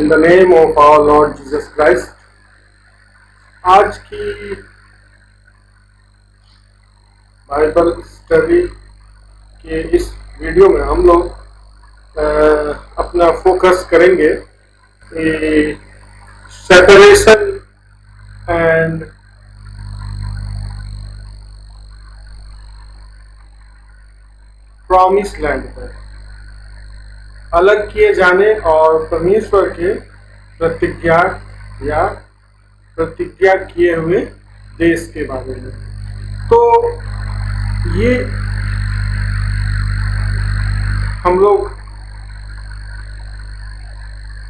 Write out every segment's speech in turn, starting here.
The name of our lord Jesus Christ. आज की Bible study के इस वीडियो में हम लोग अपना फोकस करेंगे सेपरेशन एंड प्रॉमिस लैंड पर, अलग किए जाने और परमेश्वर के प्रतिज्ञा किए हुए देश के बारे में। तो ये हम लोग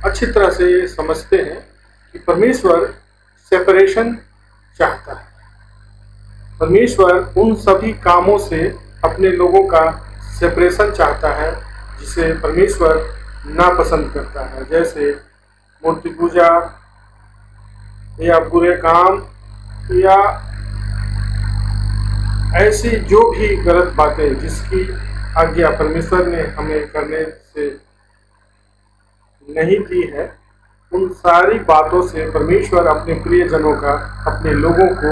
अच्छी तरह से ये समझते हैं कि परमेश्वर सेपरेशन चाहता है। परमेश्वर उन सभी कामों से अपने लोगों का सेपरेशन चाहता है जिसे परमेश्वर नापसंद करता है, जैसे मूर्ति पूजा या बुरे काम या ऐसी जो भी गलत बातें जिसकी आज्ञा परमेश्वर ने हमें करने से नहीं दी है। उन सारी बातों से परमेश्वर अपने प्रियजनों का, अपने लोगों को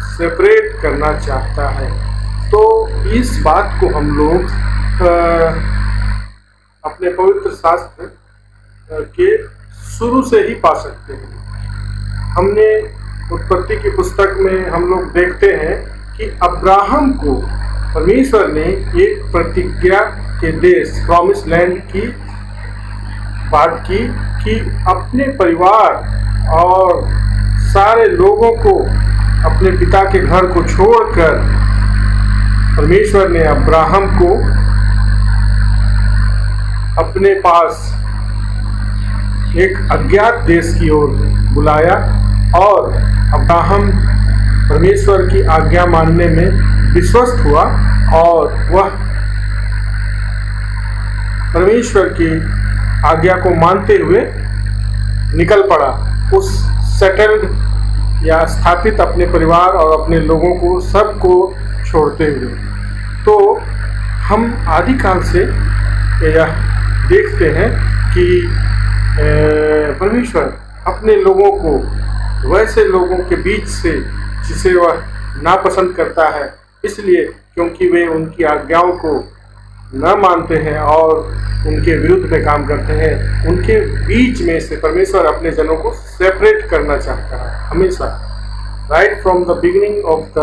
सेपरेट करना चाहता है। तो इस बात को हम लोग अपने पवित्र शास्त्र के शुरू से ही पा सकते हैं। हमने उत्पत्ति की पुस्तक में हम लोग देखते हैं कि अब्राहम को परमेश्वर ने एक प्रतिज्ञा के देश प्रॉमिस लैंड की बात की कि अपने परिवार और सारे लोगों को, अपने पिता के घर को छोड़कर परमेश्वर ने अब्राहम को अपने पास एक अज्ञात देश की ओर बुलाया और अब्राहम परमेश्वर की आज्ञा मानने में विश्वस्त हुआ और वह परमेश्वर की आज्ञा को मानते हुए निकल पड़ा, उस सेटल्ड या स्थापित अपने परिवार और अपने लोगों को सबको छोड़ते हुए। तो हम आदिकाल से यह देखते हैं कि परमेश्वर अपने लोगों को वैसे लोगों के बीच से जिसे वह नापसंद करता है, इसलिए क्योंकि वे उनकी आज्ञाओं को न मानते हैं और उनके विरुद्ध में काम करते हैं, उनके बीच में से परमेश्वर अपने जनों को सेपरेट करना चाहता है हमेशा। Right from the beginning of the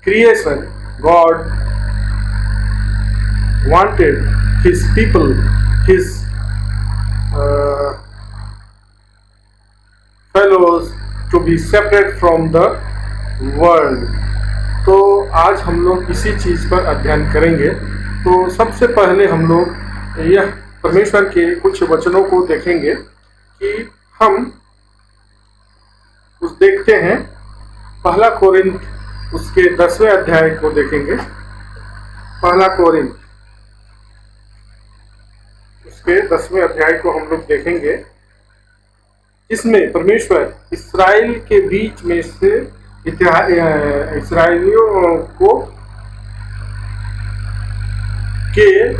creation, God wanted his people, his fellows to be separate from the world। तो आज हम लोग इसी चीज़ पर अध्ययन करेंगे। तो सबसे पहले हम लोग यह परमेश्वर के कुछ वचनों को देखेंगे कि हम उस देखते हैं पहला कोरिन्थ उसके 10वें अध्याय को देखेंगे। पहला कोरिन्थ उसके 10वें अध्याय को हम लोग देखेंगे, जिसमें परमेश्वर इस्राएल के बीच में से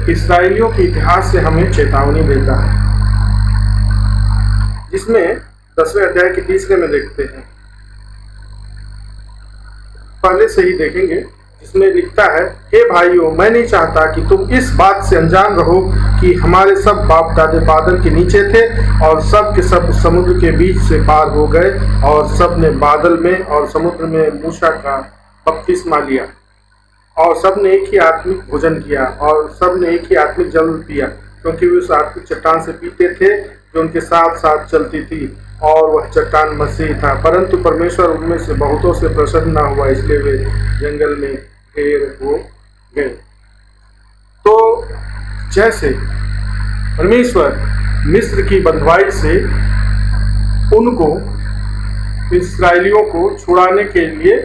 इस्राएलियों के इतिहास से हमें चेतावनी देता है, जिसमें 10वें अध्याय के 30 में देखते हैं। पहले से ही देखेंगे, जिसमें लिखता है, हे भाइयों, मैं नहीं चाहता कि तुम इस बात से अनजान रहो कि हमारे सब बाप दादे बादल के नीचे थे और सब के सब समुद्र के बीच से पार हो गए और सब ने बादल में और समुद्र में मूसा का बपतिस्मा लिया और सब ने एक ही आत्मिक भोजन किया और सब ने एक ही आत्मिक जल पिया, क्योंकि वे उस आत्मिक चट्टान से पीते थे जो उनके साथ साथ चलती थी और वह चट्टान मसीह था। परंतु परमेश्वर उनमें से बहुतों से प्रसन्न न हुआ, इसलिए वे जंगल में ढेर हो गए। तो जैसे परमेश्वर मिस्र की बंधुआई से उनको, इस्राएलियों को छुड़ाने के लिए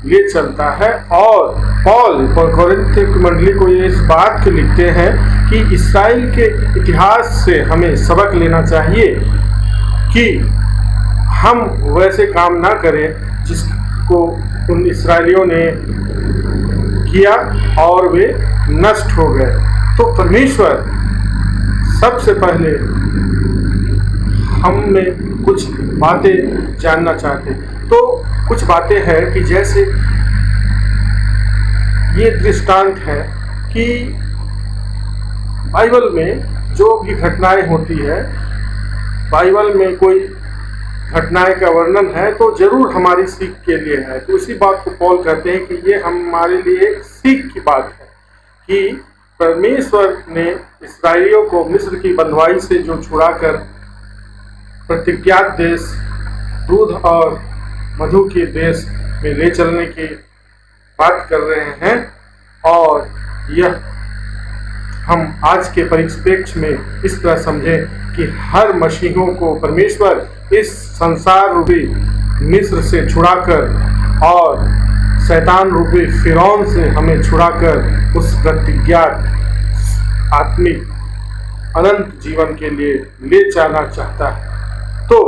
ले चलता है, और पौल कोरिन्थ की मंडली को ये इस बात के लिखते हैं कि इस्राएल के इतिहास से हमें सबक लेना चाहिए कि हम वैसे काम ना करें जिसको उन इस्राएलियों ने किया और वे नष्ट हो गए। तो परमेश्वर सबसे पहले हम में कुछ बातें जानना चाहते हैं। तो कुछ बातें हैं कि जैसे ये दृष्टांत है कि बाइबल में जो भी घटनाएं होती है, बाइबल में कोई घटनाएं का वर्णन है तो जरूर हमारी सीख के लिए है। तो इसी बात को पौल कहते हैं कि ये हमारे लिए एक सीख की बात है कि परमेश्वर ने इस्राएलियों को मिस्र की बंधुआई से जो छुड़ाकर प्रतिज्ञात देश, दूध और मधु के देश में ले चलने की बात कर रहे हैं, और यह हम आज के परिप्रेक्ष्य में इस तरह समझें कि हर मसीहों को परमेश्वर इस संसार रूपी मिस्र से छुड़ाकर और शैतान रूपी फिरौन से हमें छुड़ाकर उस प्रतिज्ञात आत्मिक अनंत जीवन के लिए ले जाना चाहता है। तो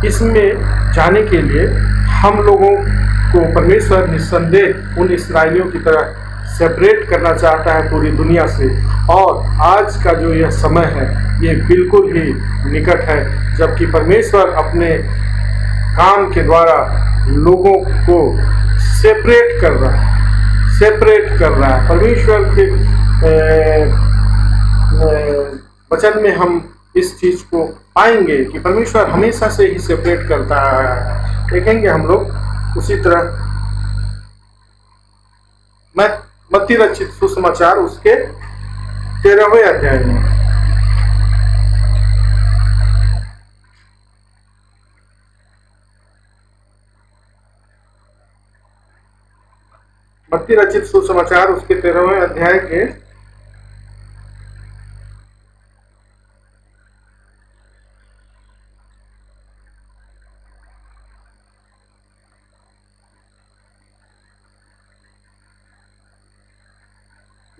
इसमें जाने के लिए हम लोगों को परमेश्वर निस्संदेह उन इस्राएलियों की तरह सेपरेट करना चाहता है पूरी दुनिया से। और आज का जो यह समय है ये बिल्कुल ही निकट है, जबकि परमेश्वर अपने काम के द्वारा लोगों को सेपरेट कर रहा है। परमेश्वर के वचन में हम इस चीज को पाएंगे कि परमेश्वर हमेशा से ही सेपरेट करता है। देखेंगे हम लोग उसी तरह मत्ती रचित सुसमाचार उसके 13वें अध्याय में। मत्ती रचित सुसमाचार उसके 13वें अध्याय के 13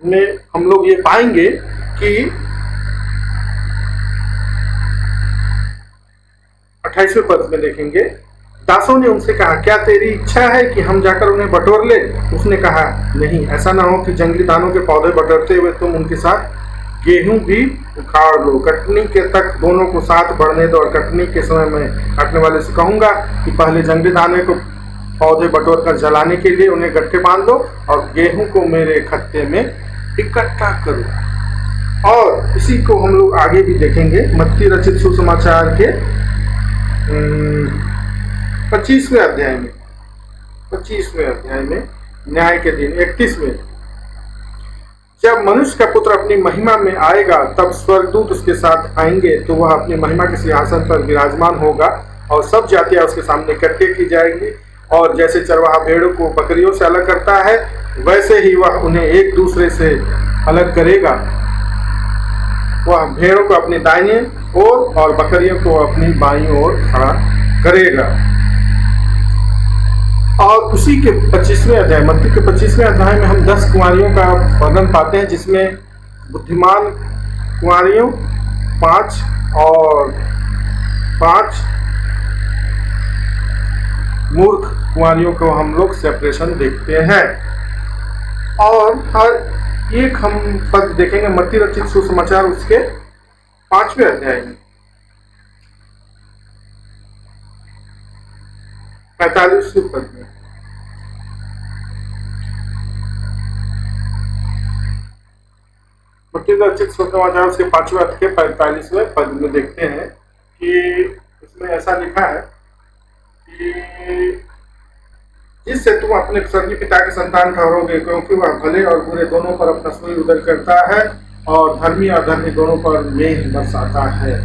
में हम लोग ये पाएंगे कि 28वें पद में देखेंगे, दासों ने उनसे कहा, क्या तेरी इच्छा है कि हम जाकर उन्हें बटोर ले? उसने कहा, नहीं, ऐसा ना हो कि जंगली दानों के पौधे बटोरते हुए तुम उनके साथ गेहूं भी उखाड़ लो। कटनी के तक दोनों को साथ बढ़ने दो, और कटनी के समय में काटने वाले से कहूंगा कि पहले जंगली दाने को पौधे बटोर कर जलाने के लिए उन्हें गट्ठे बांध दो, और गेहूं को मेरे खत्ते में इकट्ठा करो। और इसी को हम लोग आगे भी देखेंगे मत्ती रचित सुसमाचार के 25वें अध्याय में न्याय के दिन 31 में, जब मनुष्य का पुत्र अपनी महिमा में आएगा तब स्वर्गदूत उसके साथ आएंगे, तो वह अपनी महिमा के सिंहासन पर विराजमान होगा, और सब जातियां उसके सामने इकट्ठे की जाएंगी। और जैसे चरवाहा भेड़ों को बकरियों से अलग करता है, वैसे ही वह उन्हें एक दूसरे से अलग करेगा। वह भेड़ों को अपनी दाहिनी ओर और बकरियों को अपनी बाईं ओर खड़ा करेगा। और उसी के 25वें अध्याय, मत्ती के 25वें अध्याय में हम 10 कुंवारियों का वर्णन पाते हैं, जिसमें बुद्धिमान कुंवारियों 5 और 5 मूर्ख कुंवारियों को हम लोग सेपरेशन देखते हैं। और हर एक हम पद देखेंगे मत्ती रचित सुसमाचार उसके 5वें अध्याय में 45वें पद में। मत्ती रचित सुसमाचार उसके 5वें अध्याय के 45वें पद में देखते हैं कि उसमें ऐसा लिखा है कि जिससे तुम अपने स्वर्गीय पिता के संतान ठहरोगे, क्योंकि वह भले और बुरे दोनों पर अपना सूर्य उदय करता है, और धर्मी और अधर्मी दोनों पर मेघ बरसाता है।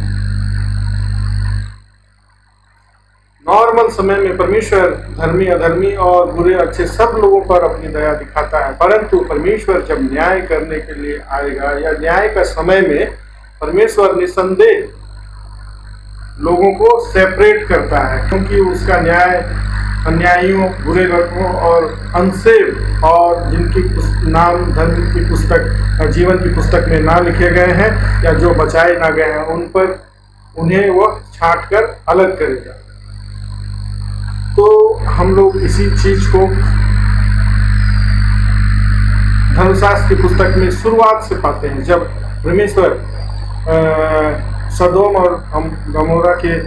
नॉर्मल समय में परमेश्वर धर्मी अधर्मी और बुरे अच्छे सब लोगों पर अपनी दया दिखाता है, परंतु परमेश्वर जब न्याय करने के लिए आएगा या न्याय का समय में परमेश्वर निसंदेह लोगों को सेपरेट करता है, क्योंकि उसका न्याय अन्यायियों, बुरे लोगों और अनसेव और जिनकी नाम धर्म की पुस्तक जीवन की पुस्तक में ना लिखे गए हैं या जो बचाए ना गए हैं, उन पर उन्हें वह छांट कर अलग करेगा। तो हम लोग इसी चीज को धर्मशास्त्र की पुस्तक में शुरुआत से पाते हैं, जब परमेश्वर सदोम और गमोरा के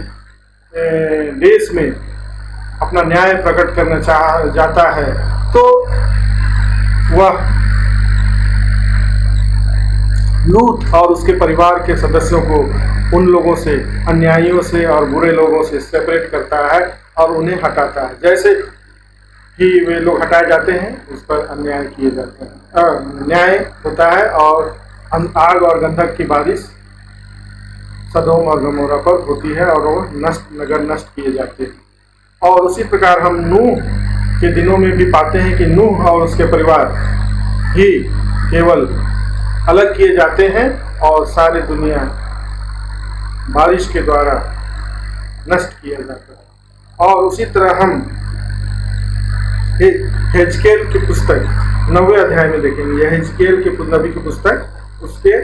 देश में अपना न्याय प्रकट करना जाता है तो वह लूत और उसके परिवार के सदस्यों को उन लोगों से, अन्यायियों से और बुरे लोगों से सेपरेट करता है और उन्हें हटाता है। जैसे कि वे लोग हटाए जाते हैं, उस पर अन्याय किए जाते हैं, न्याय होता है और आग और गंधक की बारिश सदोम और गमोरा पर होती है और वो नगर नष्ट किए जाते हैं। और उसी प्रकार हम नूह के दिनों में भी पाते हैं कि नूह और उसके परिवार ही केवल अलग किए जाते हैं और सारी दुनिया बारिश के द्वारा नष्ट किया जाता है। और उसी तरह हम हेजकेल की पुस्तक 9वें अध्याय में देखेंगे। यह हेजकेल के नबी की पुस्तक उसके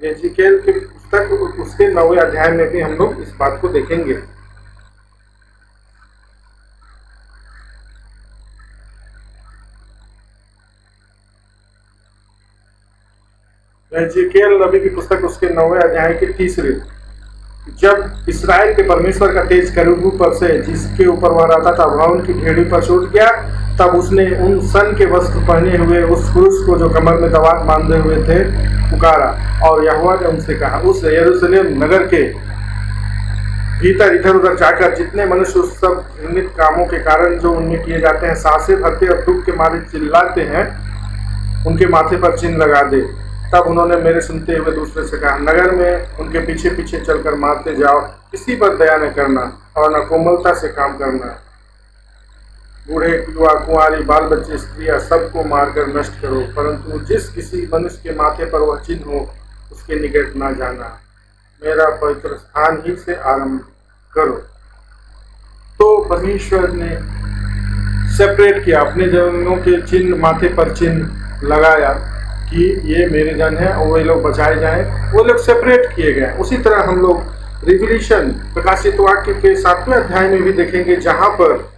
हेजकेल की पुस्तक उसके 9वें अध्याय में भी हम लोग इस बात को देखेंगे। हेजकेल नबी की पुस्तक उसके 9वें अध्याय के 30। जब इस्राएल के परमेश्वर का तेज करूबू पर से जिसके ऊपर वह रहता था वह उनकी भेड़ी पर छूट गया, तब उसने उन सन के वस्त्र पहने हुए उस पुरुष को जो कमर में दवात बांधे हुए थे पुकारा, और यहोवा ने उनसे कहा, उस यरूशलेम नगर के भीतर इधर उधर जाकर जितने मनुष्य उस सब घृणित कामों के कारण जो उनमें किए जाते हैं सांसें भरते और दुख के मारे चिल्लाते हैं, उनके माथे पर चिन्ह लगा दे। तब उन्होंने मेरे सुनते हुए दूसरे से कहा, नगर में उनके पीछे पीछे चलकर मारते जाओ, किसी पर दया न करना और न कोमलता से काम करना। बूढ़े, युवा, कुंवारी, बाल बच्चे, स्त्रियां सबको मारकर नष्ट करो, परंतु जिस किसी मनुष्य के माथे पर वह चिन्ह हो उसके निकट न जाना। मेरा पवित्र स्थान ही से आरंभ करो। तो परमेश्वर ने सेपरेट किया, अपने जनों के चिन्ह, माथे पर चिन्ह लगाया कि ये मेरे जन हैं और वे लोग बचाए जाएं, वो लोग सेपरेट किए गए। उसी तरह हम लोग रिवल्यूशन प्रकाशित वाक्य के 7वें अध्याय में भी देखेंगे, जहां पर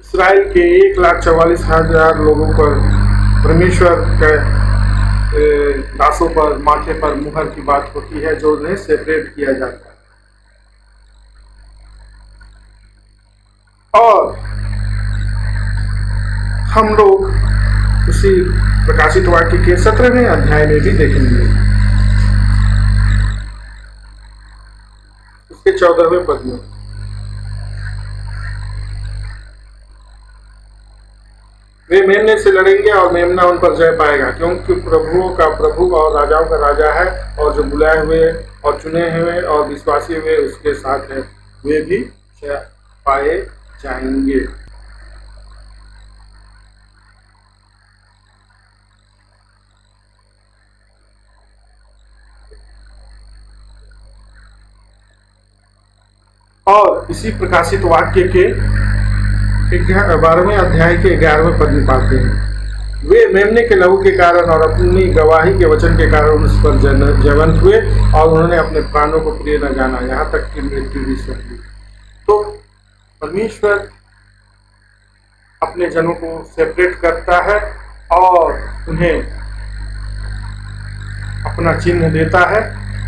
इस्राएल के 1,44,000 लोगों पर परमेश्वर के दासों पर माथे पर मुहर की बात होती है, जो उन्हें सेपरेट किया जाता है। और हम लोग उसी प्रकाशित वाक्य के 17वें अध्याय में भी देखेंगे, उसके 14वें पद में। वे मेमने से लड़ेंगे और मेमना उन पर जय पाएगा, क्योंकि प्रभुओं का प्रभु और राजाओं का राजा है, और जो बुलाए हुए और चुने हुए और विश्वासी हुए उसके साथ है, वे भी जय पाए जाएंगे। और इसी प्रकाशित वाक्य के 12वें अध्याय के 11वें पद में पाते हैं, वे मेमने के लहू के कारण और अपनी गवाही के वचन के कारण उस पर जयवंत हुए, और उन्होंने अपने प्राणों को प्रिय न जाना, यहाँ तक कि मृत्यु भी सह ली। तो परमेश्वर अपने जनों को सेपरेट करता है और उन्हें अपना चिन्ह देता है,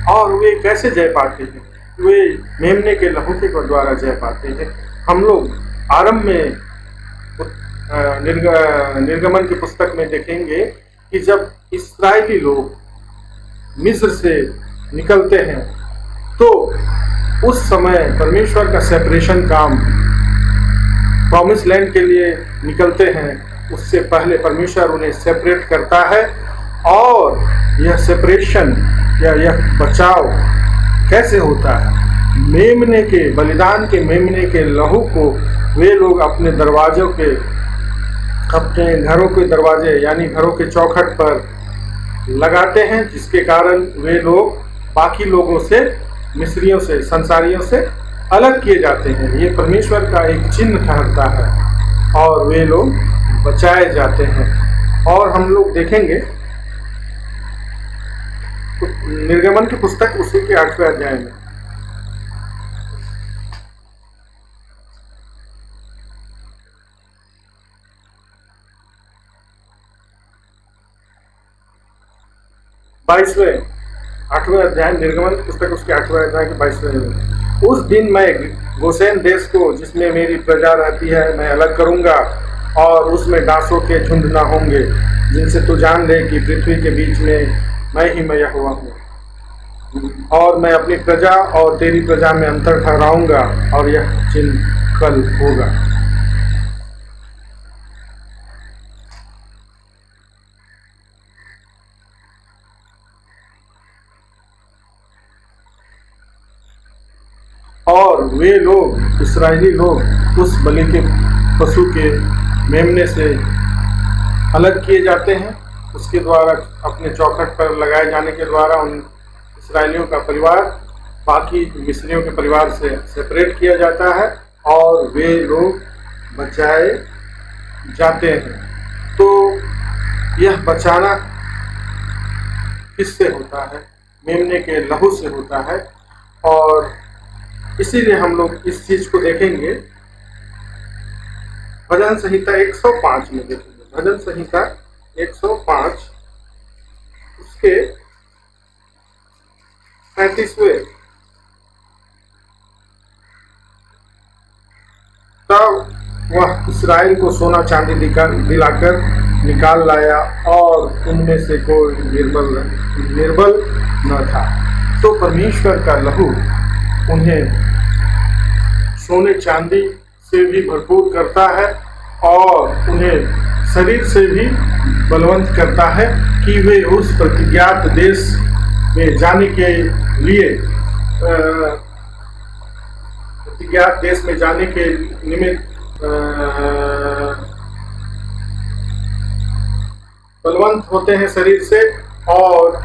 और वे कैसे जय पाते हैं? वे मेमने के लहू के द्वारा जय पाते हैं। हम लोग आरंभ में निर्गमन की पुस्तक में देखेंगे कि जब इस्राएली लोग मिस्र से निकलते हैं तो उस समय परमेश्वर का सेपरेशन काम, प्रॉमिस लैंड के लिए निकलते हैं, उससे पहले परमेश्वर उन्हें सेपरेट करता है। और यह सेपरेशन या यह बचाव कैसे होता है? मेमने के बलिदान के मेमने के लहू को वे लोग अपने दरवाजों के, अपने घरों के दरवाजे यानी घरों के चौखट पर लगाते हैं, जिसके कारण वे लोग बाकी लोगों से, मिस्रियों से, संसारियों से अलग किए जाते हैं। ये परमेश्वर का एक चिन्ह ठहरता है और वे लोग बचाए जाते हैं। और हम लोग देखेंगे निर्गमन की पुस्तक उसी के 8वें अध्याय में, 22वें 8वें अध्याय, निर्गमन पुस्तक उसके 8वें अध्याय के 22वें। उस दिन मैं गोसेन देश को जिसमें मेरी प्रजा रहती है मैं अलग करूंगा और उसमें दासों के झुंड न होंगे, जिनसे तू जान ले कि पृथ्वी के बीच में मैं यहोवा हूँ। और मैं अपनी प्रजा और तेरी प्रजा में अंतर ठहराऊंगा और यह चिन्ह कल होगा। और वे लोग इस्राएली लोग उस बलि के पशु के मेमने से अलग किए जाते हैं। उसके द्वारा अपने चौखट पर लगाए जाने के द्वारा उन इस्राएलियों का परिवार बाकी मिस्रियों के परिवार से सेपरेट किया जाता है और वे लोग बचाए जाते हैं। तो यह बचाना किससे होता है? मेमने के लहू से होता है। और इसीलिए हम लोग इस चीज को देखेंगे भजन संहिता 105 में देखेंगे। भजन संहिता 105 उसके 35वें। तब वह इस्राएल को सोना चांदी दिलाकर निकाल लाया और उनमें से कोई निर्बल न था। तो परमेश्वर का लहू उन्हें सोने चांदी से भी भरपूर करता है और उन्हें शरीर से भी बलवंत करता है कि वे उस प्रतिज्ञात देश में जाने के लिए प्रतिज्ञात देश में जाने के निमित्त बलवंत होते हैं शरीर से, और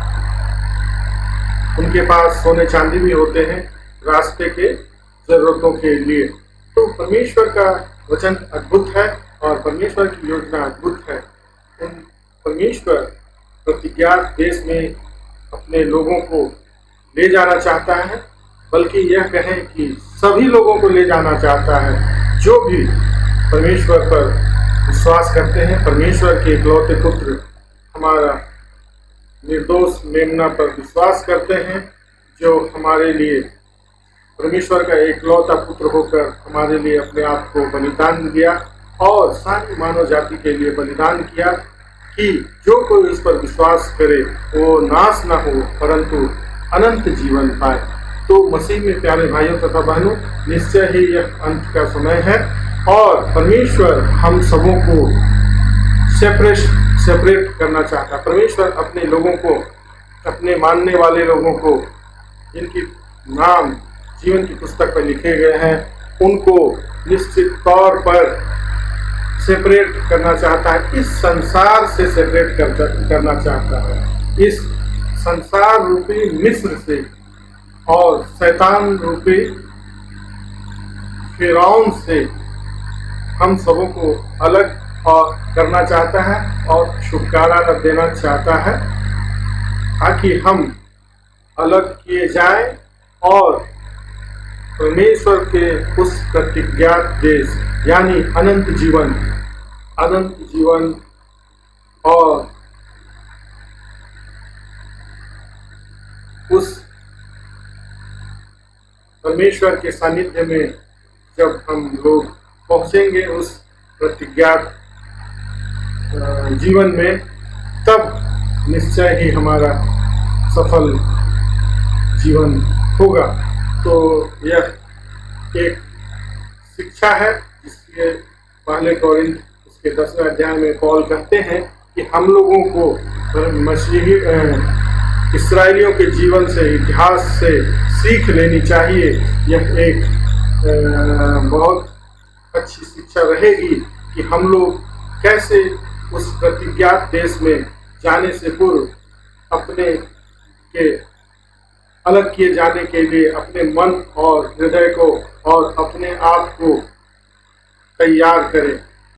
उनके पास सोने चांदी भी होते हैं रास्ते के जरूरतों के लिए। तो परमेश्वर का वचन अद्भुत है और परमेश्वर की योजना अद्भुत है। परमेश्वर प्रतिज्ञात देश में अपने लोगों को ले जाना चाहता है, बल्कि यह कहें कि सभी लोगों को ले जाना चाहता है जो भी परमेश्वर पर विश्वास करते हैं। परमेश्वर के इकलौते पुत्र हमारा निर्दोष मेमना पर विश्वास करते हैं, जो हमारे लिए परमेश्वर का एकलौता पुत्र होकर हमारे लिए अपने आप को बलिदान दिया और सारी मानव जाति के लिए बलिदान किया कि जो कोई इस पर विश्वास करे वो नाश न हो परंतु अनंत जीवन पाए। तो मसीह में प्यारे भाइयों तथा बहनों, निश्चय ही यह अंत का समय है और परमेश्वर हम सबों को सेपरेट करना चाहता है। परमेश्वर अपने लोगों को, अपने मानने वाले लोगों को, जिनकी नाम जीवन की पुस्तक पर लिखे गए हैं, उनको निश्चित तौर पर सेपरेट करना चाहता है। इस संसार से सेपरेट करना चाहता है, इस संसार रूपी मिस्र से और शैतान रूपी फिरौन से हम सबों को अलग और करना चाहता है और छुटकारा देना चाहता है, ताकि हम अलग किए जाएं और परमेश्वर के उस प्रतिज्ञात देश यानी अनंत जीवन और उस परमेश्वर के सानिध्य में जब हम लोग पहुंचेंगे उस प्रतिज्ञात जीवन में, तब निश्चय ही हमारा सफल जीवन होगा। तो यह एक शिक्षा है जिसके पहले कोरिन्थ उसके 10वें अध्याय में पौल कहते हैं कि हम लोगों को मसीही इस्राएलियों के जीवन से, इतिहास से सीख लेनी चाहिए। यह एक बहुत अच्छी शिक्षा रहेगी कि हम लोग कैसे उस प्रतिज्ञात देश में जाने से पूर्व अपने के अलग किए जाने के लिए अपने मन और हृदय को और अपने आप को तैयार करें।